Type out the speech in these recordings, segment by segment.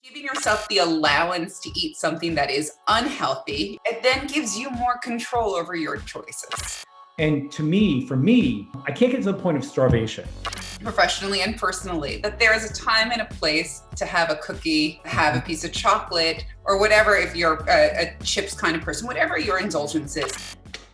Giving yourself the allowance to eat something that is unhealthy, it then gives you more control over your choices. And to me, for me, I can't get to the point of starvation. Professionally and personally, that there is a time and a place to have a cookie, have a piece of chocolate, or whatever, if you're a chips kind of person, whatever your indulgence is.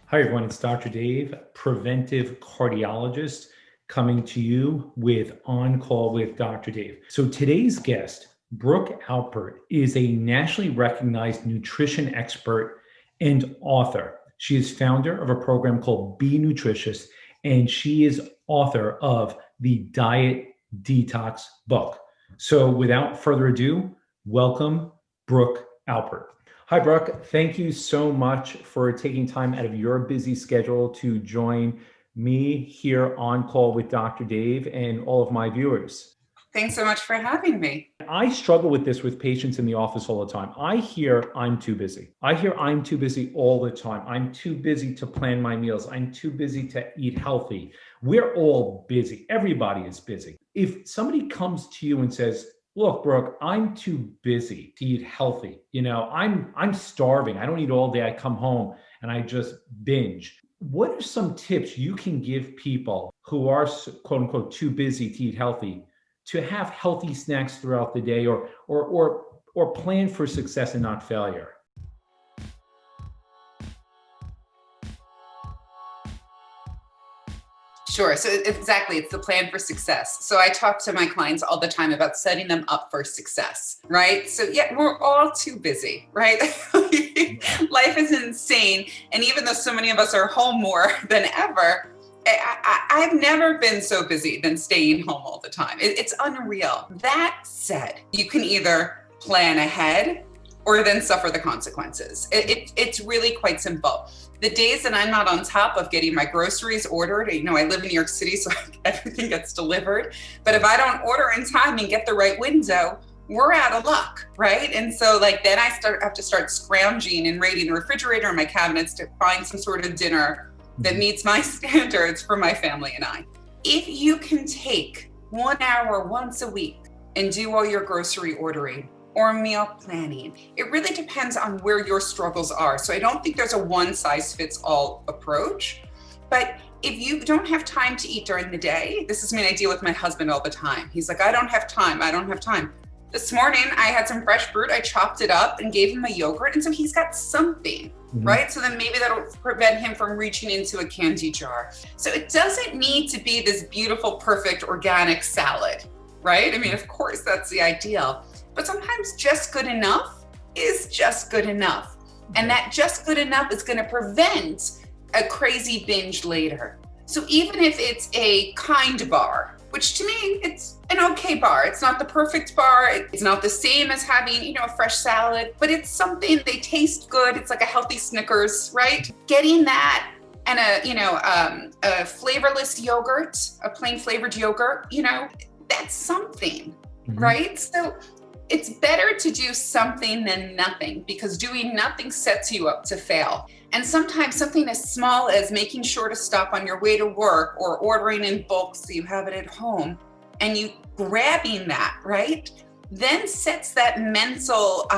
Hi everyone, it's Dr. Dave, preventive cardiologist, coming to you with On Call with Dr. Dave. So today's guest, Brooke Alpert, is a nationally recognized nutrition expert and author. She is founder of a program called Be Nutritious, and she is author of the Diet Detox book. So without further ado, welcome Brooke Alpert. Hi, Brooke. Thank you so much for taking time out of your busy schedule to join me here on Call with Dr. Dave and all of my viewers. Thanks so much for having me. I struggle with this with patients in the office all the time. I hear I'm too busy. I hear I'm too busy all the time. I'm too busy to plan my meals. I'm too busy to eat healthy. We're all busy. Everybody is busy. If somebody comes to you and says, look, Brooke, I'm too busy to eat healthy. I'm starving. I don't eat all day. I come home and I just binge. What are some tips you can give people who are quote unquote too busy to eat healthy to have healthy snacks throughout the day or plan for success and not failure? Sure. So exactly, it's the plan for success. So I talk to my clients all the time about setting them up for success, right? So yeah, we're all too busy, right? Life is insane. And even though so many of us are home more than ever, I've never been so busy than staying home all the time. It's unreal. That said, you can either plan ahead or then suffer the consequences. It's really quite simple. The days that I'm not on top of getting my groceries ordered, I live in New York City, so everything gets delivered. But if I don't order in time and get the right window, we're out of luck, right? And so then I have to start scrounging and raiding the refrigerator and my cabinets to find some sort of dinner that meets my standards for my family and I. If you can take 1 hour once a week and do all your grocery ordering or meal planning, it really depends on where your struggles are. So I don't think there's a one size fits all approach, but if you don't have time to eat during the day, this is something I deal with my husband all the time. He's like, I don't have time. This morning I had some fresh fruit, I chopped it up and gave him a yogurt. And so he's got something. Right? So then maybe that'll prevent him from reaching into a candy jar. So it doesn't need to be this beautiful, perfect organic salad, right? I mean, of course, that's the ideal. But sometimes just good enough is just good enough. And that just good enough is going to prevent a crazy binge later. So even if it's a kind bar, which to me, it's an okay bar. It's not the perfect bar. It's not the same as having, a fresh salad, but it's something, they taste good. It's like a healthy Snickers, right? Getting that and a flavorless yogurt, a plain flavored yogurt, that's something, right? So it's better to do something than nothing, because doing nothing sets you up to fail. And sometimes something as small as making sure to stop on your way to work or ordering in bulk so you have it at home and you grabbing that, right? Then sets that mental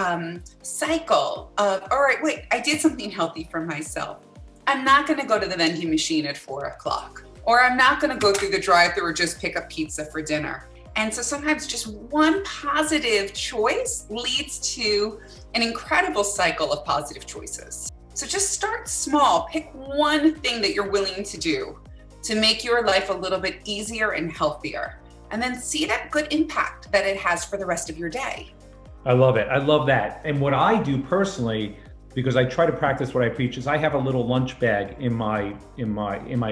cycle of, all right, wait, I did something healthy for myself. I'm not going to go to the vending machine at 4:00, or I'm not going to go through the drive-thru or just pick up pizza for dinner. And so sometimes just one positive choice leads to an incredible cycle of positive choices. So just start small. Pick one thing that you're willing to do to make your life a little bit easier and healthier. And then see that good impact that it has for the rest of your day. I love it. I love that. And what I do personally, because I try to practice what I preach, is I have a little lunch bag in my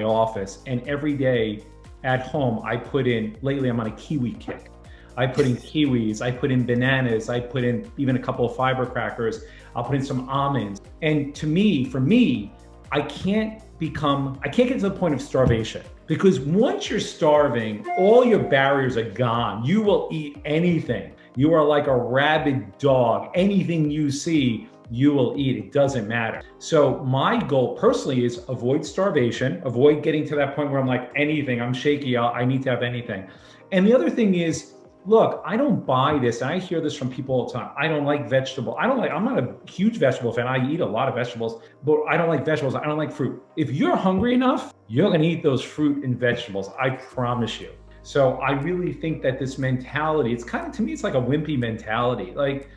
office, and every day at home I put in, lately I'm on a kiwi kick. I put in kiwis, I put in bananas, I put in even a couple of fiber crackers, I'll put in some almonds. And for me, I can't get to the point of starvation, because once you're starving, all your barriers are gone. You will eat anything. You are like a rabid dog. Anything you see, you will eat. It doesn't matter. So my goal personally is avoid starvation, avoid getting to that point where I'm like, anything, I'm shaky, I need to have anything. And the other thing is, look, I don't buy this. And I hear this from people all the time. I don't like vegetable. I'm not a huge vegetable fan. I eat a lot of vegetables, but I don't like vegetables. I don't like fruit. If you're hungry enough, you're going to eat those fruit and vegetables. I promise you. So I really think that this mentality, it's kind of, to me, it's like a wimpy mentality. Like,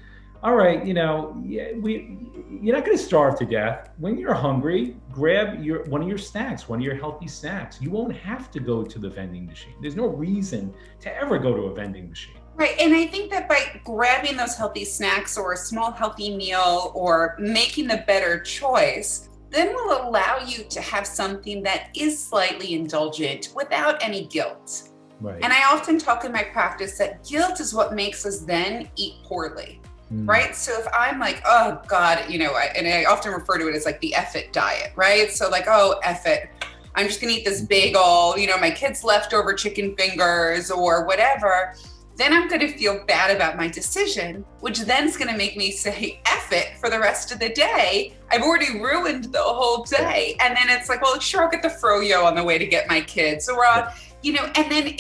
all right, you're not going to starve to death. When you're hungry, grab one of your snacks, one of your healthy snacks. You won't have to go to the vending machine. There's no reason to ever go to a vending machine. Right. And I think that by grabbing those healthy snacks or a small healthy meal or making the better choice, then will allow you to have something that is slightly indulgent without any guilt. Right. And I often talk in my practice that guilt is what makes us then eat poorly. Right. So if I'm like, oh God, and I often refer to it as like the F it diet, right? So like, oh, F it, I'm just going to eat this bagel, my kids' leftover chicken fingers or whatever. Then I'm going to feel bad about my decision, which then is going to make me say F it for the rest of the day. I've already ruined the whole day. And then it's like, well, sure, I'll get the froyo on the way to get my kids or, and then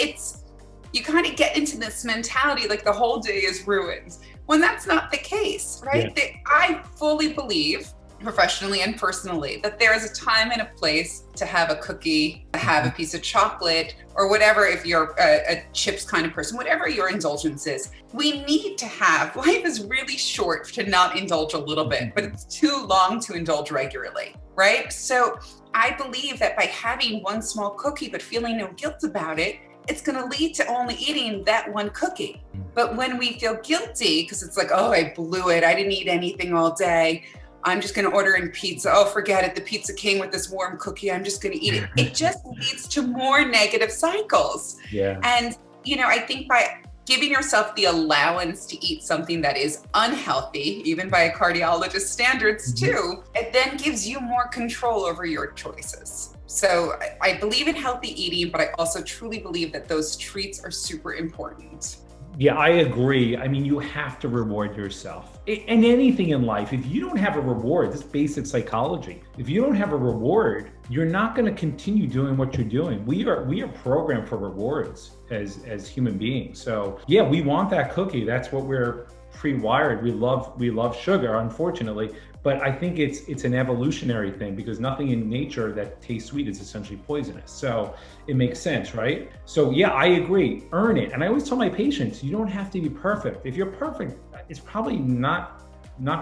you kind of get into this mentality like the whole day is ruined. When that's not the case, right? Yeah. I fully believe, professionally and personally, that there is a time and a place to have a cookie, to have a piece of chocolate, or whatever, if you're a chips kind of person, whatever your indulgence is. We need to have, life is really short to not indulge a little bit, but it's too long to indulge regularly, right? So I believe that by having one small cookie, but feeling no guilt about it, it's going to lead to only eating that one cookie. But when we feel guilty, because it's like, oh, I blew it, I didn't eat anything all day, I'm just going to order in pizza. Oh, forget it. The pizza came with this warm cookie. I'm just going to eat it. It just leads to more negative cycles. Yeah. And, I think by giving yourself the allowance to eat something that is unhealthy, even by a cardiologist's standards too, it then gives you more control over your choices. So I believe in healthy eating, but I also truly believe that those treats are super important. Yeah, I agree. I mean, you have to reward yourself. And anything in life, if you don't have a reward, this is basic psychology. If you don't have a reward, you're not going to continue doing what you're doing. We are programmed for rewards as human beings. So yeah, we want that cookie. That's what we're pre-wired. We love sugar, unfortunately. But I think it's an evolutionary thing because nothing in nature that tastes sweet is essentially poisonous. So it makes sense, right? So yeah, I agree. Earn it. And I always tell my patients, you don't have to be perfect. If you're perfect, it's probably not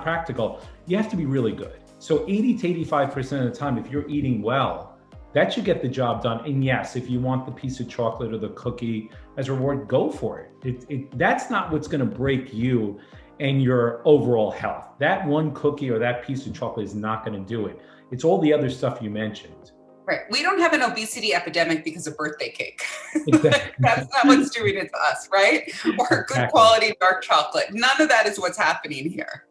practical. You have to be really good. So 80 to 85% of the time, if you're eating well, that should get the job done. And yes, if you want the piece of chocolate or the cookie as a reward, go for it. That's not what's going to break you and your overall health. That one cookie or that piece of chocolate is not going to do it. It's all the other stuff you mentioned. Right. We don't have an obesity epidemic because of birthday cake. Exactly. That's not what's doing it to us, right? Or good quality dark chocolate. None of that is what's happening here.